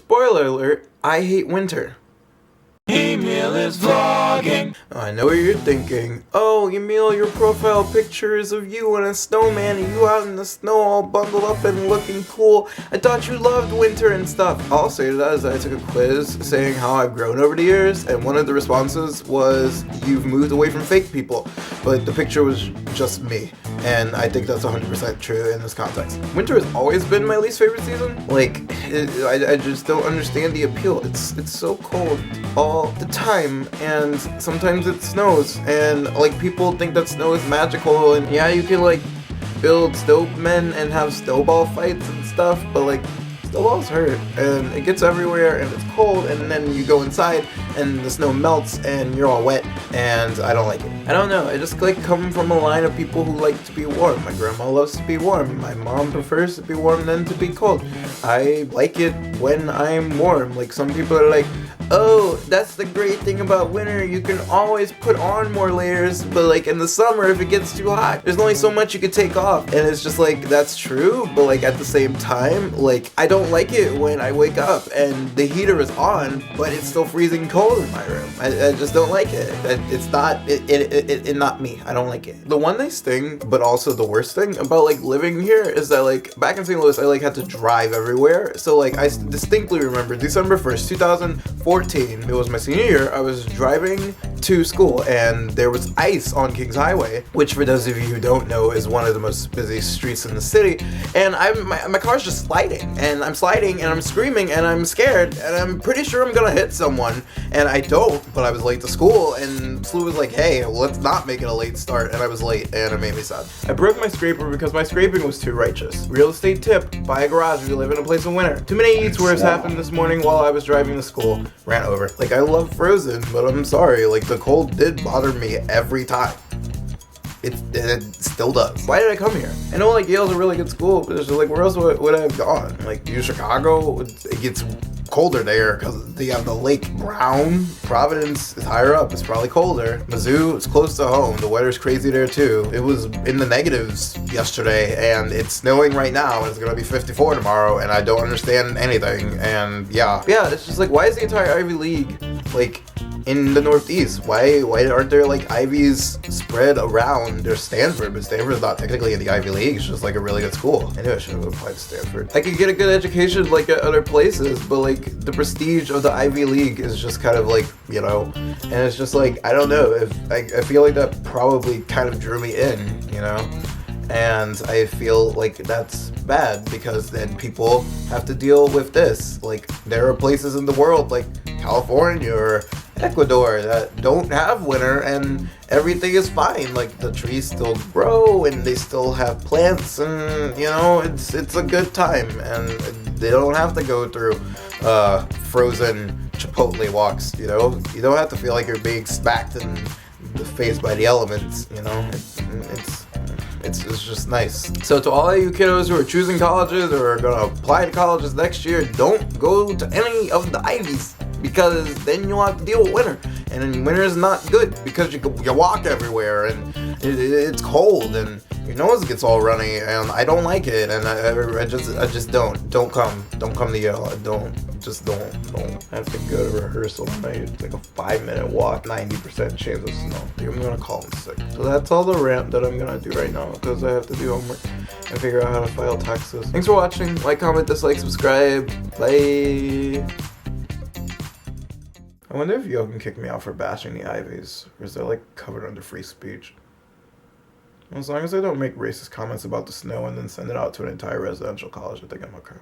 Spoiler alert, I hate winter. Emil is vlogging. I know what you're thinking. Oh, Emil, your profile picture is of you and a snowman and you out in the snow all bundled up and looking cool. I thought you loved winter and stuff. All I'll say to that is that I took a quiz saying how I've grown over the years, and one of the responses was, you've moved away from fake people. But the picture was just me. And I think that's 100% true in this context. Winter has always been my least favorite season. I just don't understand the appeal. It's so cold all the time, and sometimes it snows, and people think that snow is magical, and yeah, you can build snowmen and have snowball fights and stuff, but snowballs hurt, and it gets everywhere, and it's cold, and then you go inside, and the snow melts, and you're all wet, and I don't like it. I don't know, I just come from a line of people who like to be warm. My grandma loves to be warm. My mom prefers to be warm than to be cold. I like it when I'm warm. Some people are like, oh, that's the great thing about winter, you can always put on more layers, but in the summer, if it gets too hot, there's only so much you could take off, and it's just that's true, but at the same time, I don't like it when I wake up and the heater is on, but it's still freezing cold in my room. I just don't like it. It's not, not me. I don't like it. The one nice thing, but also the worst thing about living here is that back in St. Louis, I had to drive everywhere, so I distinctly remember December 1st, 2014, it was my senior year, I was driving to school and there was ice on Kings Highway, which for those of you who don't know is one of the most busy streets in the city, and my car's just sliding, and I'm sliding and I'm screaming and I'm scared and I'm pretty sure I'm gonna hit someone, and I don't, but I was late to school, and Slew was like, hey, let's not make it a late start, and I was late, and it made me sad. I broke my scraper because my scraping was too righteous. Real estate tip, buy a garage if you live in a place of winter. Too many eats worse happened this morning while I was driving to school. Ran over. I love Frozen, but I'm sorry, the cold did bother me every time. It still does. Why did I come here? I know Yale's a really good school, but it's just where else would I have gone? Chicago, it gets colder there because they have the Lake Brown. Providence is higher up, it's probably colder. Mizzou, it's close to home, the weather's crazy there too. It was in the negatives yesterday, and it's snowing right now, and it's gonna be 54 tomorrow, and I don't understand anything, and yeah, it's just why is the entire Ivy League in the Northeast? Why aren't there Ivies spread around? There's Stanford, but Stanford's not technically in the Ivy League. It's just a really good school. I knew I should have applied to Stanford. I could get a good education at other places, but the prestige of the Ivy League is just kind of and it's just I don't know, if I feel that probably kind of drew me in, and I feel that's bad because then people have to deal with this. There are places in the world California or Ecuador that don't have winter and everything is fine. The trees still grow and they still have plants, and it's a good time, and they don't have to go through frozen Chipotle walks. You don't have to feel you're being smacked in the face by the elements. It's just nice. So to all of you kiddos who are choosing colleges or are gonna apply to colleges next year, don't go to any of the Ivies, because then you'll have to deal with winter, and then winter is not good because you walk everywhere, and it's cold, and your nose gets all runny, and I don't like it, and I just don't come to Yale. Don't I have to go to rehearsal tonight. It's a 5-minute walk, 90% chance of snow. I think I'm gonna call in sick. So that's all the rant that I'm gonna do right now, because I have to do homework and figure out how to file taxes. Thanks for watching. Like, comment, dislike, subscribe. Bye. I wonder if Yo can kick me out for bashing the Ivies, or is that covered under free speech? As long as I don't make racist comments about the snow and then send it out to an entire residential college, I think I'm okay.